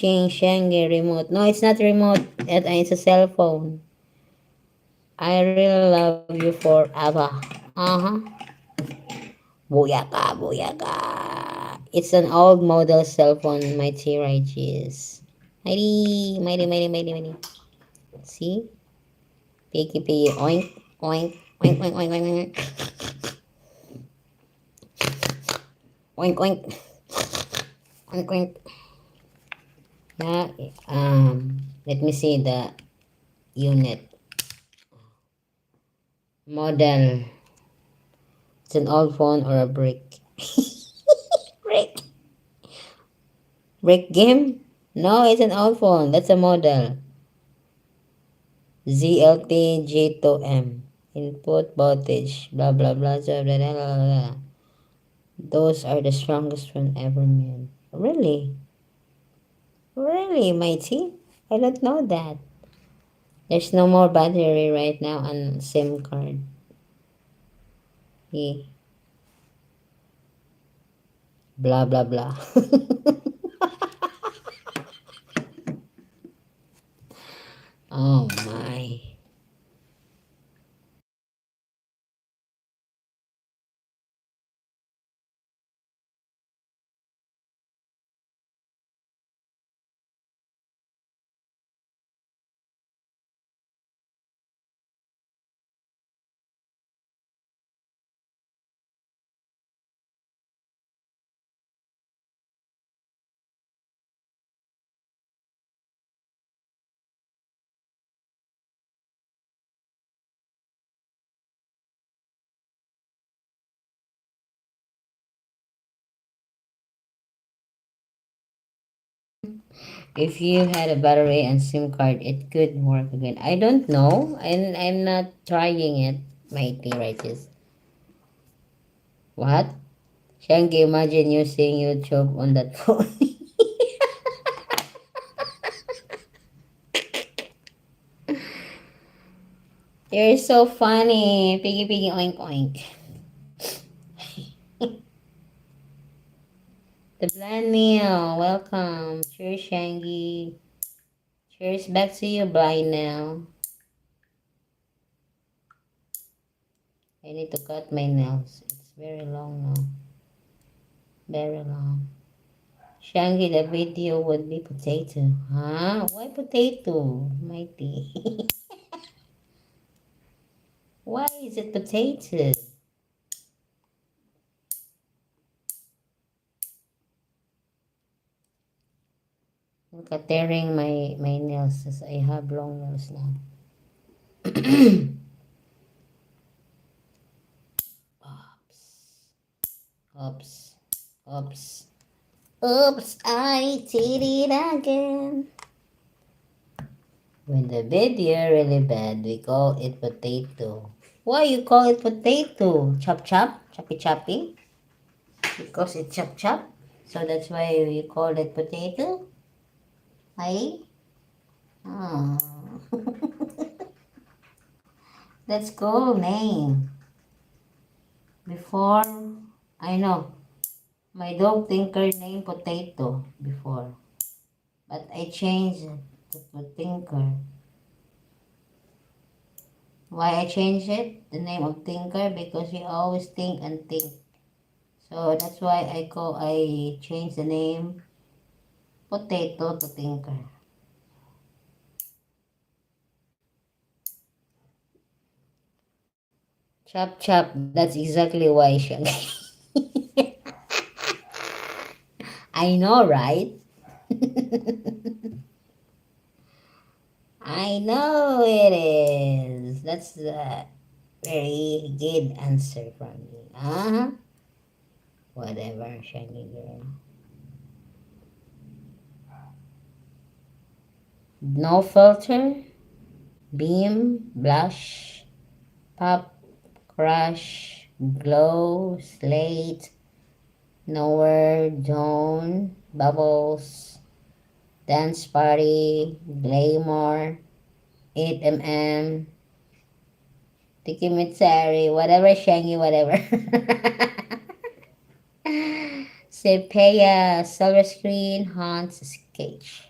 Ching Shangi remote. No, it's not remote. It's a cell phone. I really love you forever. Uh-huh. Booyaka, booyaka. It's an old model cell phone, my T-Righteous. Mighty, mighty, mighty, mighty, mighty. See? Piggy, piggy, oink, oink, oink, oink, oink, oink, oink. Oink, oink, oink, oink. Yeah, let me see the unit. Model. It's an old phone or a brick. Brick. Brick game? No, it's an old phone. That's a model. ZLT G2M. Input voltage. Blah blah blah blah blah blah blah. Blah. Those are the strongest one ever made. Really? Really, matey? I don't know that. There's no more battery right now on SIM card. Yeah. Blah blah blah. Oh my. If you had a battery and SIM card, it could work again. I don't know. And I'm not trying it, matey, righteous. What? Shanky, imagine using YouTube on that phone. You're so funny. Piggy, piggy, oink, oink. The Blind Meal, welcome. Cheers, Shangy. Cheers, back to you, Blind now. I need to cut my nails. It's very long now. Very long. Shangy, the video would be potato. Huh? Why potato? Mighty. Why is it potato? Look at tearing my nails as I have long nails now. Oops. Oops. Oops, I did it again. When the video really bad, we call it potato. Why you call it potato? Chop chop? Choppy choppy? Because it's chop chop? So that's why you call it potato? Hey? Oh. That's cool name. Before, I know, my dog Tinker named Potato before. But I changed it to Tinker. Why I changed it? The name of Tinker? Because he always think and think. So that's why I changed the name Potato to Tinker. Chop chop, that's exactly why siya. I know, right? I know it is. That's a very good answer from you. Uh-huh. Whatever, Shaggy girl. No filter, beam, blush, pop, crush, glow, slate, nowhere, zone, bubbles, dance party, glamour, 8mm, Tikimitsari, whatever, Shangy, whatever. Sepia, silver screen, haunts, sketch.